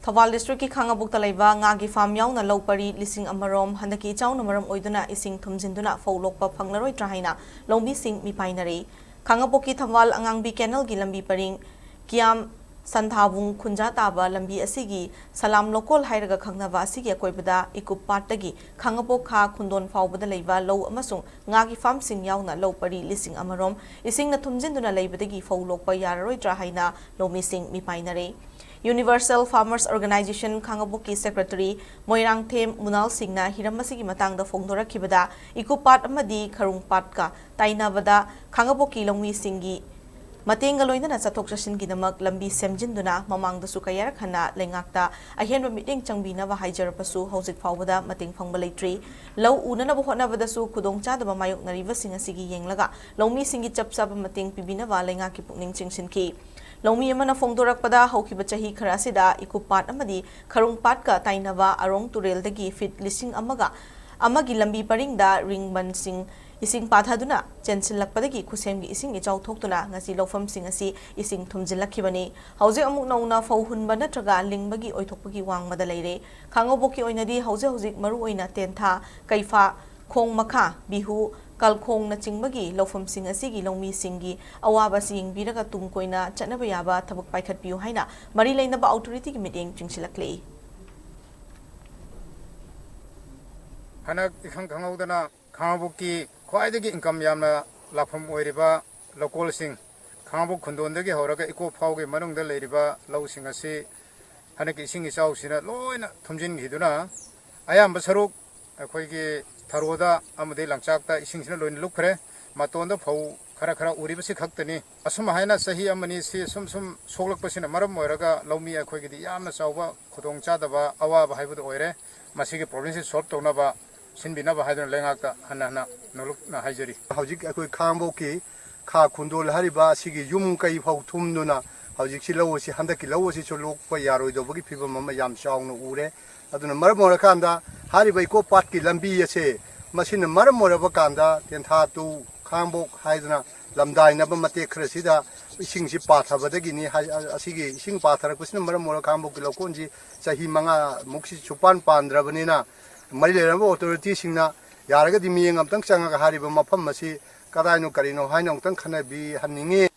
Thawal District ki Khangabok talaiba ngagi farm yauna Lokpari lising amarom handaki chauna maram oiduna ising thumjinduna Phou Lokpa Phanglaroidra haina lombi sing Meepainare Khangabok ki Thawal angangbi canal gi lambi paring kiam Santhabung khunja taba lambi asigi salam lokol hairaga khangnaba asigi akoibada ikup pattagi Khangabok kha khundon faubada leiba low amasung ngagi farm sing yauna Lokpari lising amarom ising na thumjinduna leibadagi Phou Lokpa Yararoidra haina lombi sing Meepainare Universal Farmers Organization Khangabok ki Secretary Moirang Them Munal Singna Hiramasigi matangda fongdora kibada ikupat amadi kharung patka tainabada Khangabok ki longwi singi Matenga loina chathok chashin gi namak lambi semjinduna mamangda su kayar khana lengakta ahenba meeting changbina wa haijarpasu hojik fawbada mateng phangba leitri law unana bo hona bada su khudongcha da mayok nariba singa sigi yenglaga longmi singi chapsa ba mateng pibina wa lenga ki pukning chingsinki Longmi amana fongdorakpada haukiba chahi kharasida ikupat amadi kharungpat ka tainaba arong turel dagi fit lising amagi lambi paringda ringban sing ising pathaduna chensilakpadagi khusemgi ising ichau thoktuna ngasi lofam sing asi ising thumjilakibani hauze amuk nauna Phou hunba natraga lingbagi oithokpagi wangmada leire Khangaboki oinadi hauze maru oina tentha kaifa khong makha bihu Kalkhong na chingbagi lofam sing asigi longmi singi awaba sing biraga tungkoina chatnaba yaba thabak paikhat piu haina mari leinaba authority ki meeting chingsilakle hanak ikhang khangaudana Khangabok ki khwaidagi income yamna lafam oiriba local sing Khangabok khundondagi horaga eco Phou ge manungda leiriba law sing asi hanak ising isau sina loina thumjin hiduna ayam basaruk akhoi Tharoda amade langchakta isingsina loin lukre matonda Phou khara uribasi khaktani asuma haina sahi amani si sum soglakpasina maram moiraga lawmi akhoi gi yamna chawba khudong chadaba awaba haibud oire masigi problem si solve tonaba sinbina ba haidon lengakta hanana noluk na haijari hojik akhoi Khangabok ki kha khundol hariba sigi yum kai Phou thumnuna hojik si lawo si handaki lawo si Lokpa Yaroidobagi phibam ama yam chawna ure aduna maram morakanda hariba iko pat ki lambi ase machine maram moraba kanda tentha tu Khangabok haidna lamdai na ba mate khrasida ising si pathabadagi ni asigi ising patharakpasina maram mora Khangabok ki lokonji chahi manga muksi chupan pandrabanina mari leraba authority singna yaraga di miyeng amtang changa hariba mafam masi kadaino karino haino amtang khanabi haninge